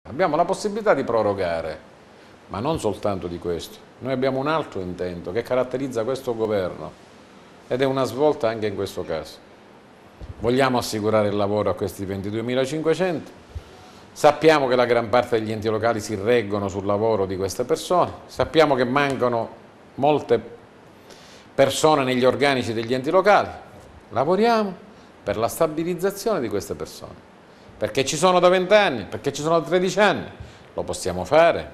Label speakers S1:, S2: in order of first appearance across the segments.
S1: Abbiamo la possibilità di prorogare, ma non soltanto di questo. Noi abbiamo un altro intento che caratterizza questo governo ed è una svolta anche in questo caso. Vogliamo assicurare il lavoro a questi 22.500, sappiamo che la gran parte degli enti locali si reggono sul lavoro di queste persone, sappiamo che mancano molte persone negli organici degli enti locali, lavoriamo per la stabilizzazione di queste persone, perché ci sono da 20 anni, perché ci sono da 13 anni, lo possiamo fare,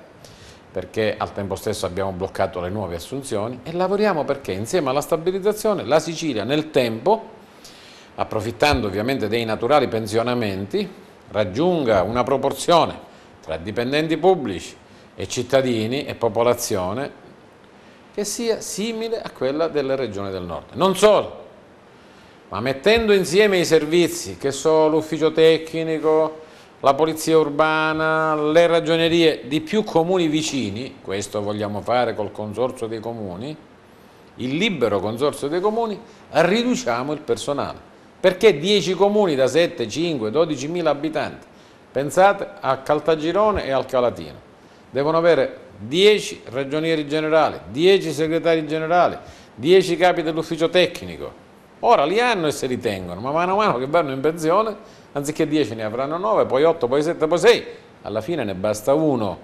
S1: perché al tempo stesso abbiamo bloccato le nuove assunzioni e lavoriamo perché insieme alla stabilizzazione la Sicilia nel tempo, approfittando ovviamente dei naturali pensionamenti, raggiunga una proporzione tra dipendenti pubblici e cittadini e popolazione che sia simile a quella delle regioni del nord. Non solo, ma mettendo insieme i servizi che sono l'ufficio tecnico, la polizia urbana, le ragionerie di più comuni vicini, questo vogliamo fare col consorzio dei comuni, il libero consorzio dei comuni, riduciamo il personale. Perché 10 comuni da 7, 5, 12 mila abitanti? Pensate a Caltagirone e al Calatino. Devono avere 10 ragionieri generali, 10 segretari generali, 10 capi dell'ufficio tecnico. Ora li hanno e se li tengono, ma mano a mano che vanno in pensione, anziché 10 ne avranno 9, poi 8, poi 7, poi 6. Alla fine ne basta uno.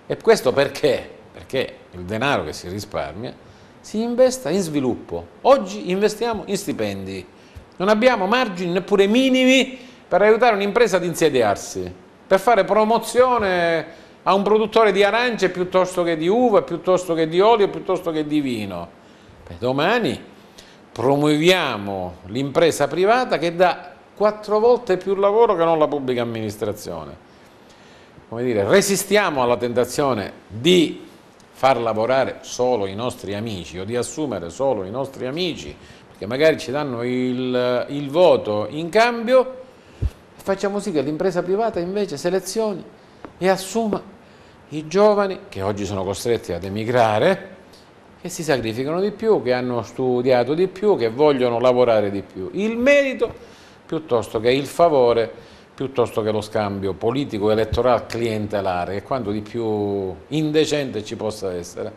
S1: E questo perché? Perché il denaro che si risparmia si investa in sviluppo. Oggi investiamo in stipendi. Non abbiamo margini neppure minimi per aiutare un'impresa ad insediarsi, per fare promozione a un produttore di arance piuttosto che di uva, piuttosto che di olio, piuttosto che di vino. Domani promuoviamo l'impresa privata che dà 4 volte più lavoro che non la pubblica amministrazione. Come dire, resistiamo alla tentazione di far lavorare solo i nostri amici o di assumere solo i nostri amici, perché magari ci danno il voto in cambio, e facciamo sì che l'impresa privata invece selezioni e assuma i giovani che oggi sono costretti ad emigrare, che si sacrificano di più, che hanno studiato di più, che vogliono lavorare di più. Il merito piuttosto che il favore, piuttosto che lo scambio politico elettorale clientelare, che quanto di più indecente ci possa essere.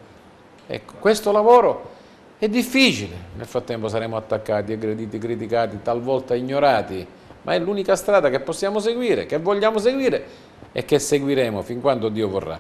S1: Ecco, questo lavoro è difficile, nel frattempo saremo attaccati, aggrediti, criticati, talvolta ignorati, ma è l'unica strada che possiamo seguire, che vogliamo seguire e che seguiremo fin quando Dio vorrà.